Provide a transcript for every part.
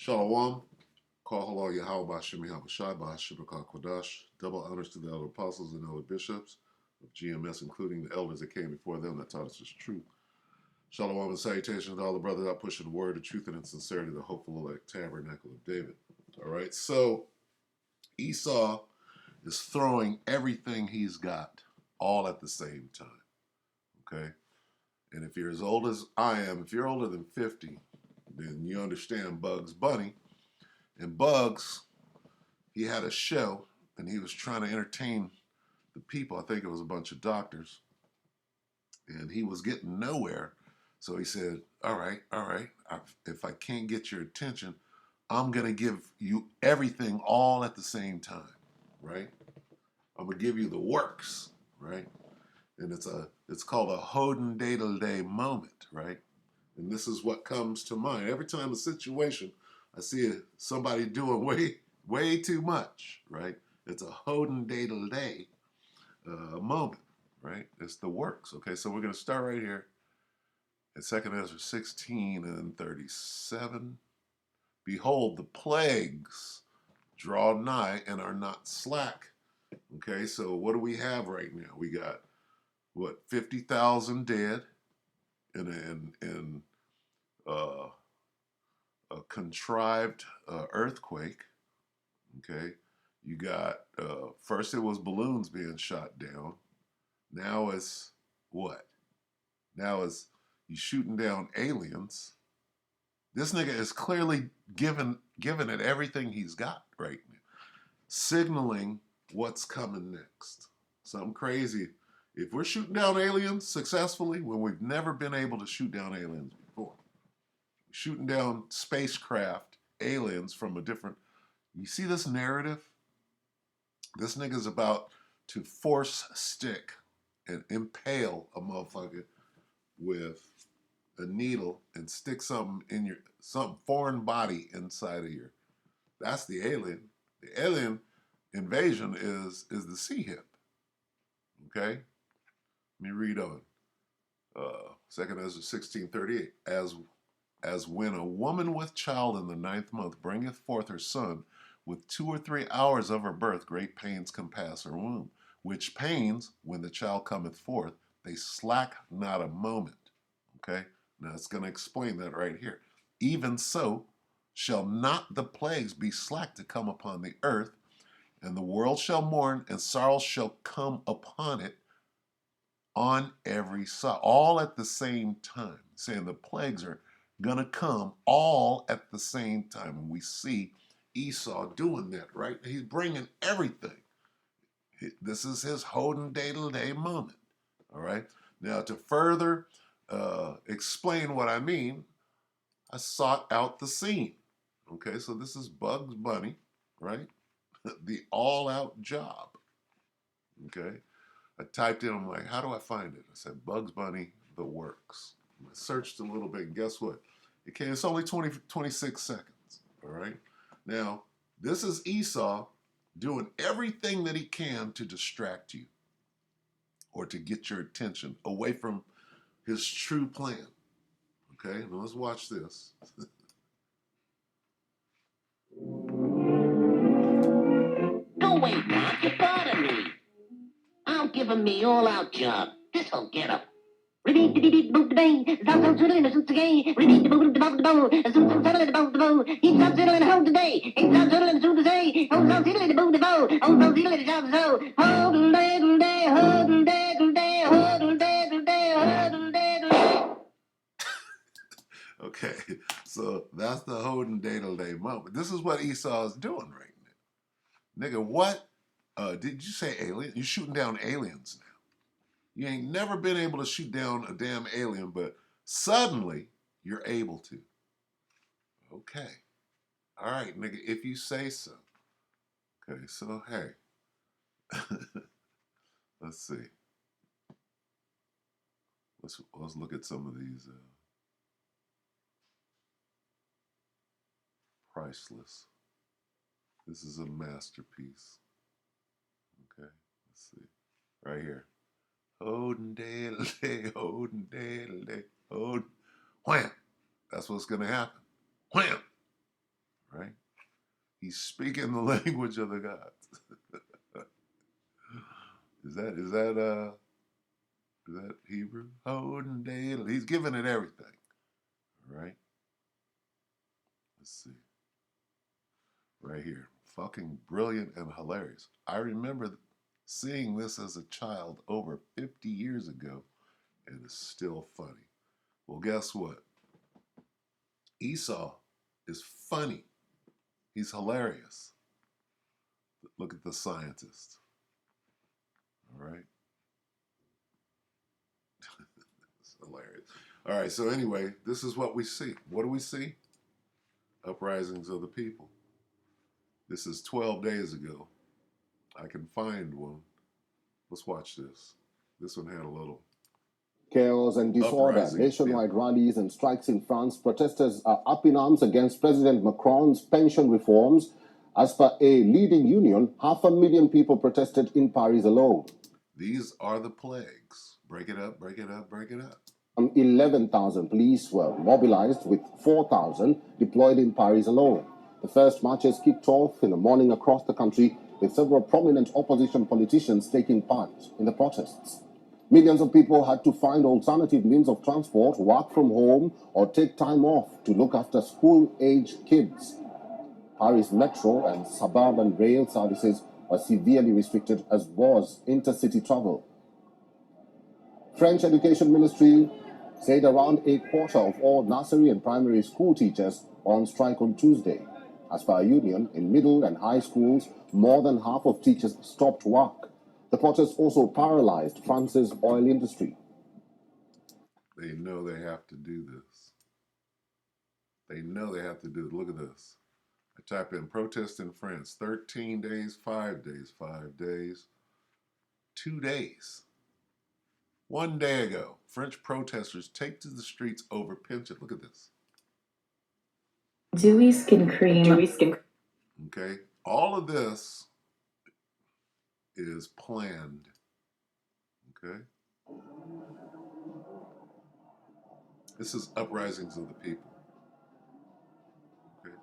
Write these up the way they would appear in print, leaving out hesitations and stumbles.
Shalom. Call halal Yahweh Bashim Yahushai Bahashim Kodash. Double honors to the elder apostles and elder bishops of GMS, including the elders that came before them that taught us the truth. Shalom and salutations to all the brothers out pushing the word, the truth, and in sincerity, the hopeful elect tabernacle of David. All right, so Esau is throwing everything he's got all at the same time. Okay? And if you're as old as I am, if you're older than 50, then you understand Bugs Bunny. And Bugs, he had a show and he was trying to entertain the people. I think it was a bunch of doctors. And he was getting nowhere. So he said, all right, if I can't get your attention, I'm going to give you everything all at the same time, right? I'm going to give you the works, right? And it's called a Hoden Day moment, right? And this is what comes to mind. Every time a situation, I see somebody doing way too much, right? It's a Hoden Day moment, right? It's the works, okay? So we're going to start right here at 2nd Ezra 16 and 37. Behold, the plagues draw nigh and are not slack. Okay, so what do we have right now? We got, 50,000 dead in a contrived earthquake. Okay, you got, first it was balloons being shot down. Now it's what? Now it's you shooting down aliens. This nigga is clearly giving it everything he's got right now, signaling what's coming next. Something crazy. If we're shooting down aliens successfully when we've never been able to shoot down aliens before, shooting down spacecraft, aliens from a different. You see this narrative? This nigga's about to force stick and impale a motherfucker with a needle and stick some foreign body inside of your. That's the alien. The alien invasion is the sea hip. Okay, let me read on. 2nd Ezra 16:38. As when a woman with child in the 9th month bringeth forth her son, with 2 or 3 hours of her birth, great pains compass her womb. Which pains, when the child cometh forth, they slack not a moment. Okay? Now it's going to explain that right here. Even so shall not the plagues be slack to come upon the earth, and the world shall mourn, and sorrow shall come upon it on every side, all at the same time. Saying the plagues are going to come all at the same time. And we see Esau doing that, right? He's bringing everything. This is his Hoden Day moment, all right? Now, to further explain what I mean, I sought out the scene. Okay, so this is Bugs Bunny, right? The all-out job. Okay, I typed in, I'm like, how do I find it? I said, Bugs Bunny, the works. I searched a little bit, and guess what? It's only 26 seconds, all right? Now, this is Esau doing everything that he can to distract you or to get your attention away from his true plan. Okay, now let's watch this. Go away, Doc. You bother me. I'll give him the all-out job. This'll get him. Okay, so that's the Hoden Day moment. This is what Esau is doing right now. Nigga, what? Did you say alien? You're shooting down aliens now. You ain't never been able to shoot down a damn alien, but suddenly you're able to. Okay. All right, nigga, if you say so. Okay, so hey. Let's see. Let's look at some of these priceless. This is a masterpiece. Okay, let's see. Right here. Hoden day, Hoden day, Hoden. Wham! That's what's gonna happen. Wham! He's speaking the language of the gods. Is that Hebrew? Hodendale. He's giving it everything. All right. Let's see. Right here. Fucking brilliant and hilarious. I remember seeing this as a child over 50 years ago, and it's still funny. Well, guess what? Esau is funny. He's hilarious. Look at the scientist. All right. It's hilarious. All right. So, anyway, this is what we see. What do we see? Uprisings of the people. This is 12 days ago. I can find one. Let's watch this. This one had a little chaos and disorder, uprising. nationwide rallies and strikes in France. Protesters are up in arms against President Macron's pension reforms. As per a leading union, 500,000 people protested in Paris alone. These are the plagues. Break it up, break it up, break it up. 11,000 police were mobilized, with 4,000 deployed in Paris alone. The first marches kicked off in the morning across the country, with several prominent opposition politicians taking part in the protests. Millions of people had to find alternative means of transport, work from home, or take time off to look after school-age kids. Paris Metro and suburban rail services were severely restricted, as was intercity travel. French Education Ministry said around a quarter of all nursery and primary school teachers were on strike on Tuesday. As per a union, in middle and high schools, more than half of teachers stopped work. The protests also paralyzed France's oil industry. They know they have to do this. They know they have to do it. Look at this. I type in protest in France, 13 days, 5 days, 5 days, 2 days. 1 day ago, French protesters take to the streets over pension. Look at this. Dewy skin cream. Okay. All of this is planned. Okay. This is uprisings of the people. Okay.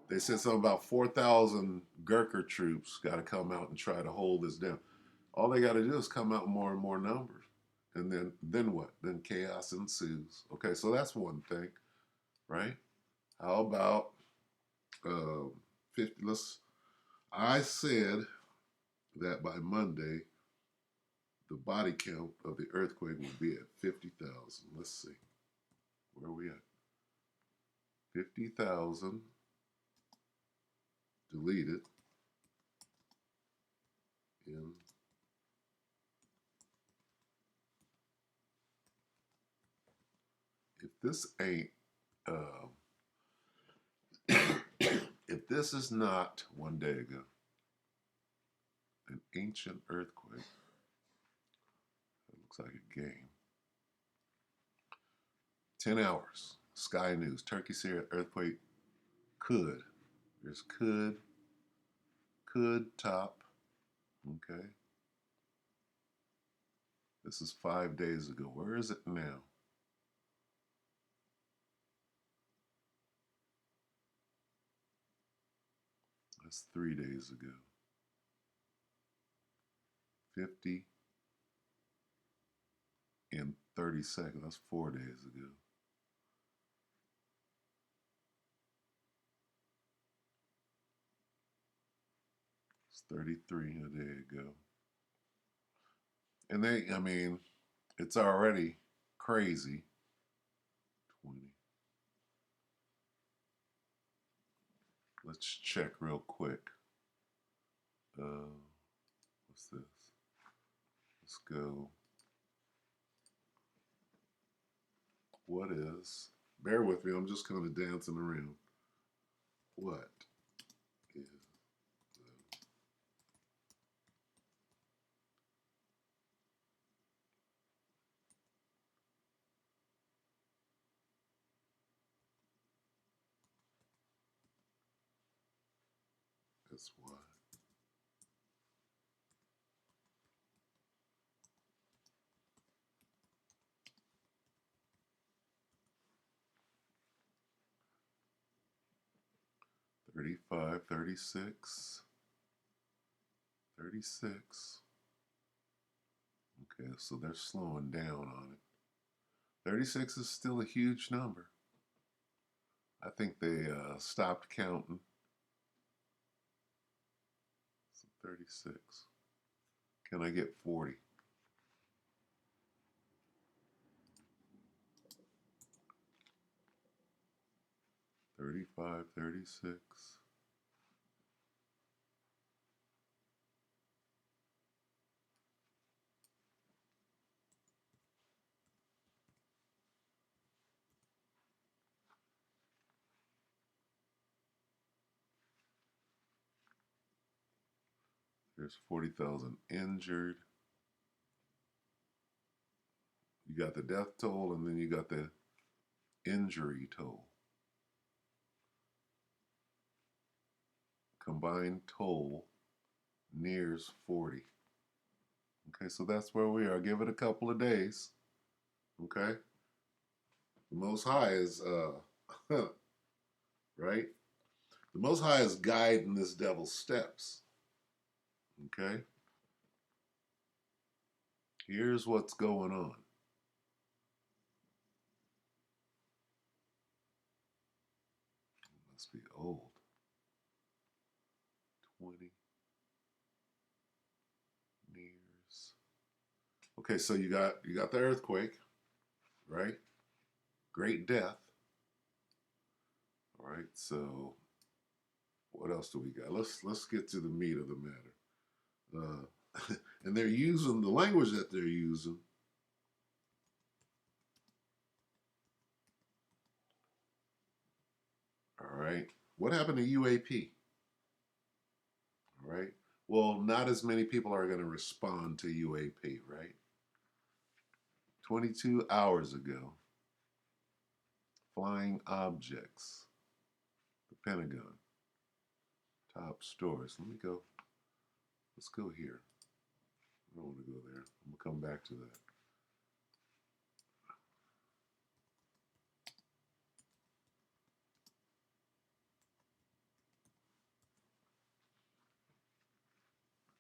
They said something about 4,000 Gurkha troops got to come out and try to hold this down. All they got to do is come out in more and more numbers. And then what? Then chaos ensues. Okay, so that's one thing, right? How about 50? I said that by Monday, the body count of the earthquake will be at 50,000. Let's see. Where are we at? 50,000 deleted in if this ain't if this is not 1 day ago an ancient earthquake, it looks like a game. 10 hours. Sky News. Turkey Syria earthquake could. There's could top. Okay. This is 5 days ago. Where is it now? That's 3 days ago. 50 in 30 seconds. That's 4 days ago. It's 33 a day ago. And I mean, it's already crazy. 20. Let's check real quick. What's this? Let's go. What is? Bear with me. I'm just kind of dancing around. What is that's why. 35, 36, 36. Okay, so they're slowing down on it. 36 is still a huge number. I think they stopped counting. So 36. Can I get 40? $35, 36. There's 40,000 injured. You got the death toll, and then you got the injury toll. Combined toll nears 40. Okay, so that's where we are. Give it a couple of days. Okay? The Most High is, right? The Most High is guiding this devil's steps. Okay? Here's what's going on. It must be old. 20 nears. Okay, so you got the earthquake, right? Great death. All right, so what else do we got? Let's get to the meat of the matter. And they're using the language that they're using. All right. What happened to UAP? All right. Well, not as many people are going to respond to UAP, right? 22 hours ago, flying objects, the Pentagon, top stories. Let me go. Let's go here. I don't want to go there. I'm going to come back to that.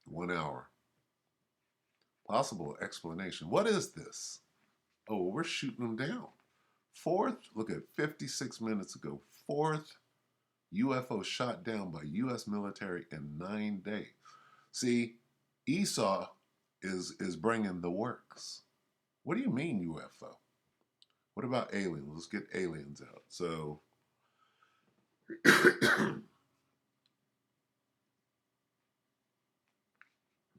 One hour. Possible explanation. What is this? Oh, we're shooting them down. Fourth, look at 56 minutes ago, fourth UFO shot down by U.S. military in 9 days. See, Esau is bringing the works. What do you mean UFO? What about aliens? Let's get aliens out. So,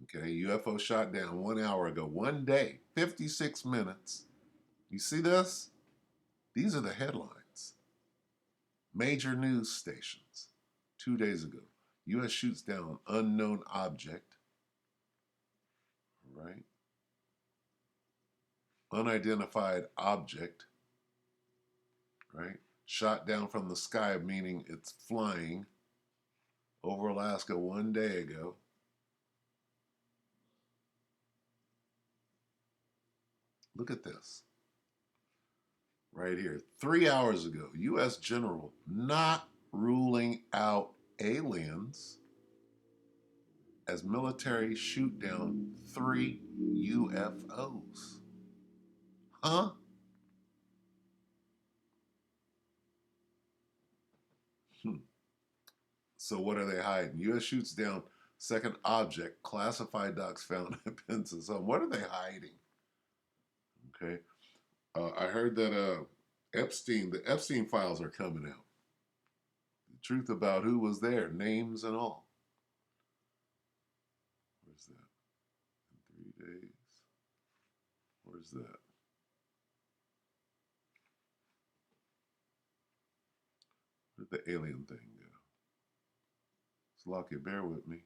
okay, UFO shot down 1 hour ago, 1 day, 56 minutes. You see this? These are the headlines. Major news stations. 2 days ago, U.S. shoots down unknown object. All right. Unidentified object. Right. Shot down from the sky, meaning it's flying over Alaska 1 day ago. Look at this. Right here. 3 hours ago, U.S. general not ruling out aliens as military shoot down 3 UFOs. Huh? So what are they hiding? U.S. shoots down second object, classified docs found at Pence's home. What are they hiding? Okay. I heard that the Epstein files are coming out. The truth about who was there, names and all. Where's that? In 3 days. Where's that? Where'd the alien thing go? Slocky, bear with me.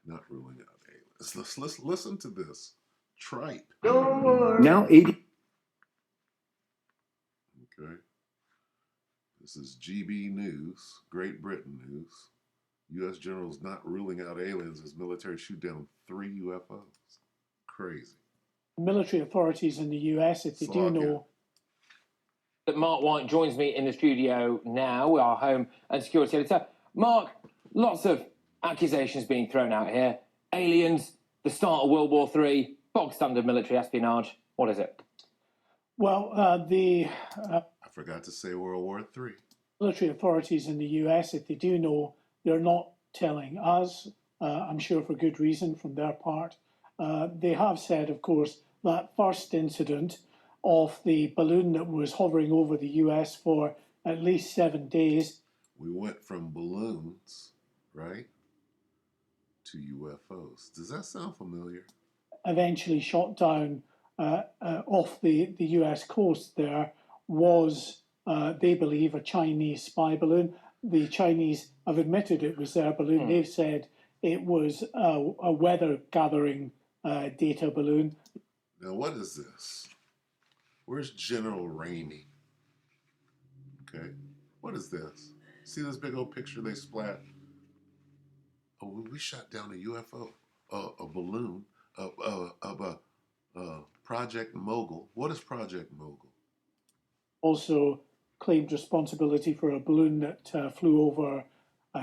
Not ruling out aliens. Let's listen to this. Tripe. Now 80. Okay. This is GB News, Great Britain News. U.S. generals not ruling out aliens as military shoot down 3 UFOs. crazy. Military authorities in the US, if they do Slog know, That Mark White joins me in the studio now, our home and security editor. Mark, lots of accusations being thrown out here. Aliens, the start of World War III, bog standard military espionage. What is it? well, the I forgot to say World War III. military authorities in the US, if they do know, they're not telling us. I'm sure for good reason from their part. They have said, of course, that first incident of the balloon that was hovering over the US for at least 7 days. We went from balloons, right, to UFOs. Does that sound familiar? Eventually shot down off the US coast there was, they believe, a Chinese spy balloon. The Chinese have admitted it was their balloon. They've said it was a weather gathering data balloon. Now, what is this? Where's General Ramey? Okay, what is this? See this big old picture they splat? Oh, we shot down a UFO, a balloon, of a Project Mogul. What is Project Mogul? Also claimed responsibility for a balloon that flew over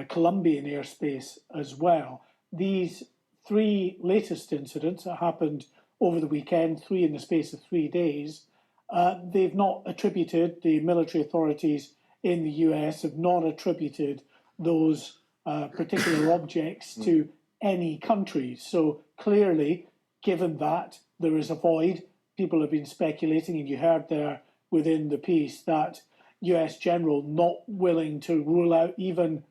Colombian airspace as well. These three latest incidents that happened over the weekend, three in the space of 3 days, they've not attributed, the military authorities in the US have not attributed those particular objects to any country. So clearly, given that there is a void, people have been speculating, and you heard there within the piece that US general not willing to rule out even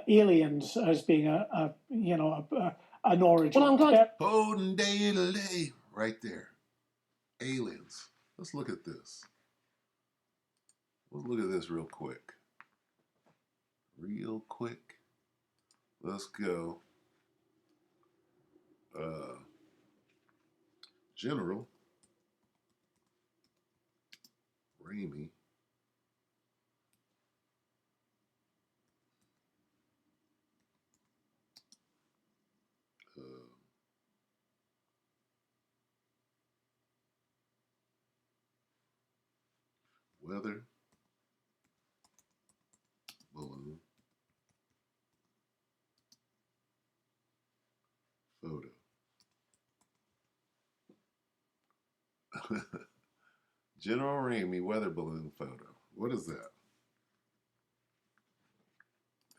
aliens as being an origin. Well, I'm glad. Holding day to day, right there. Aliens. Let's look at this. Let's look at this real quick. Real quick. Let's go. General Ramey. Weather balloon photo. General Ramey weather balloon photo. What is that?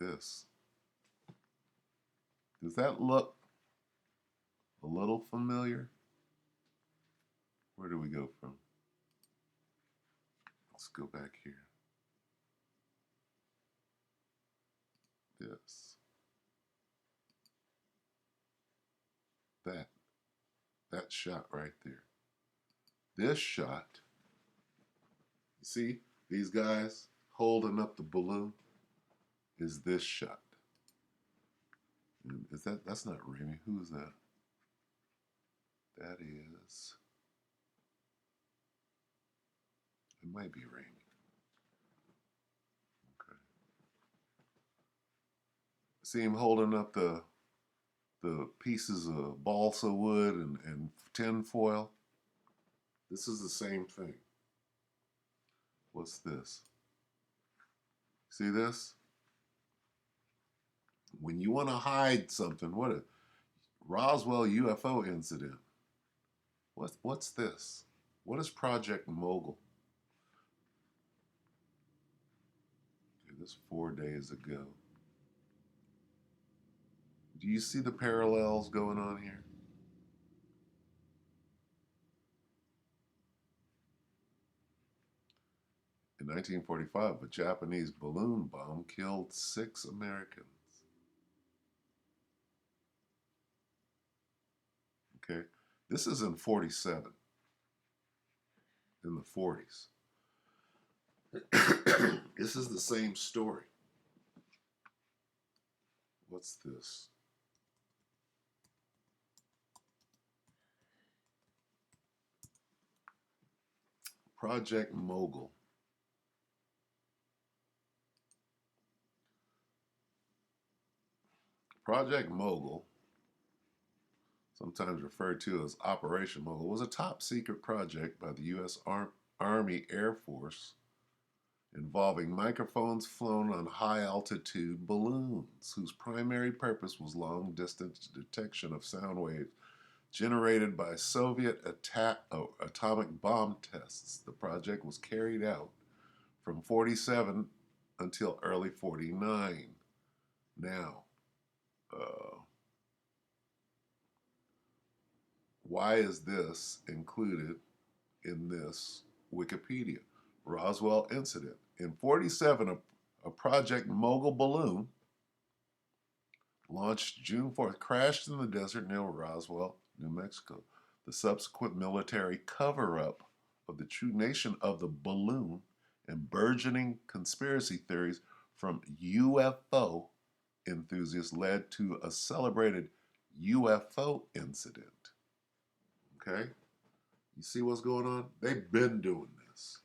This. Does that look a little familiar? Where do we go from? Let's go back here. This. That shot right there. This shot, you see these guys holding up the balloon, is this shot. Is that's not Ramey. Who is that? That is, it might be Ramey. Okay. See him holding up the pieces of balsa wood and tin foil. This is the same thing. What's this? See this? When you want to hide something, what a Roswell UFO incident. What's this? What is Project Mogul? Okay, this 4 days ago. Do you see the parallels going on here? In 1945, a Japanese balloon bomb killed 6 Americans. Okay, this is in 47, in the 40s. This is the same story. What's this? Project Mogul. Project Mogul sometimes referred to as Operation Mogul, was a top secret project by the U.S. Army Air Force involving microphones flown on high altitude balloons, whose primary purpose was long distance detection of sound waves generated by Soviet atomic bomb tests. The project was carried out from 47 until early 49. Now, why is this included in this Wikipedia? Roswell incident. In 47, a Project Mogul balloon launched June 4th crashed in the desert near Roswell, New Mexico. The subsequent military cover-up of the true nation of the balloon and burgeoning conspiracy theories from UFO enthusiasts led to a celebrated UFO incident. Okay? You see what's going on? They've been doing this.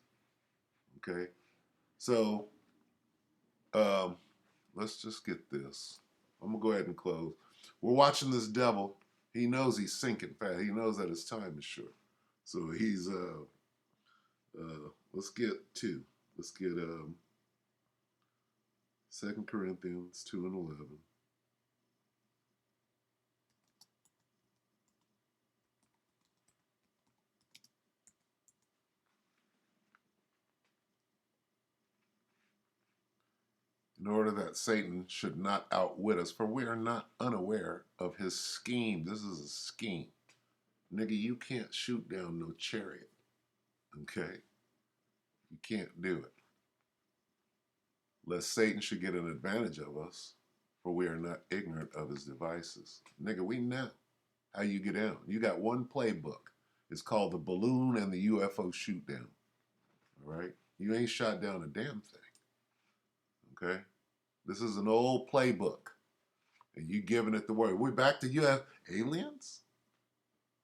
Okay? So, let's just get this. I'm going to go ahead and close. We're watching this devil. He knows he's sinking fast. He knows that his time is short. So he's, let's get 2. Let's get 2 Corinthians 2:11. In order that Satan should not outwit us, for we are not unaware of his scheme. This is a scheme. Nigga, you can't shoot down no chariot. Okay? You can't do it. Lest Satan should get an advantage of us, for we are not ignorant of his devices. Nigga, we know how you get down. You got one playbook. It's called the balloon and the UFO shoot down. All right? You ain't shot down a damn thing. Okay? This is an old playbook. And you giving it the word. We're back to you have aliens?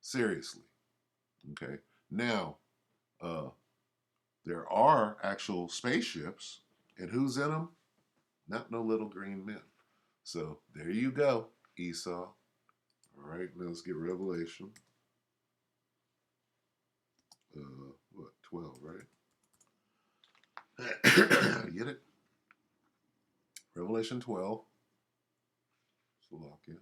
Seriously. Okay? Now, there are actual spaceships. And who's in them? Not no little green men. So, there you go, Esau. All right, let's get Revelation. 12, right? Get it? Revelation 12. Slovakia.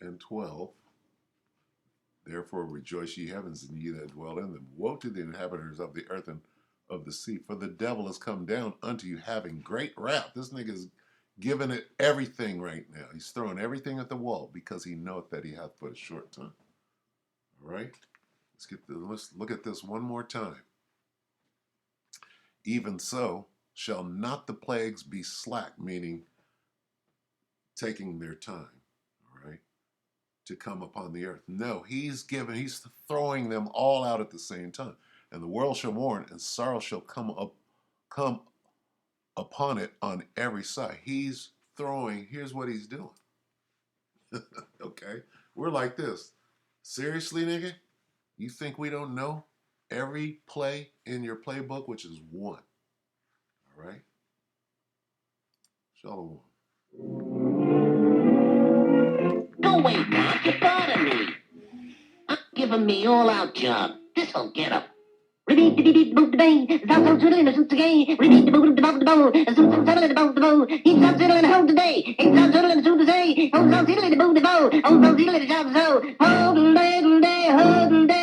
And 12. Therefore rejoice ye heavens, and ye that dwell in them. Woe to the inhabitants of the earth and of the sea, for the devil is come down unto you having great wrath. This nigga's giving it everything right now. He's throwing everything at the wall because he knoweth that he hath but a short time. All right? Let's look at this one more time. Even so shall not the plagues be slack, meaning taking their time, all right, to come upon the earth. No, he's throwing them all out at the same time. And the world shall mourn, and sorrow shall come upon it on every side. He's throwing, here's what he's doing. Okay? We're like this. Seriously, nigga? You think we don't know every play in your playbook, which is 1. All right? Shalom. Go away, Mark. You bother me. I'm giving me all-out job. This'll get him. Repeat the beat boot the bang. Stop so twiddling the suits again. Repeat the boot the bout the bow. Suits and settling the boat the bow. He stops settling the hoe today. He stops settling the suit to say. Oh, so settling the boot the bow. Oh, so settling the job so. Hold the day, hold the day.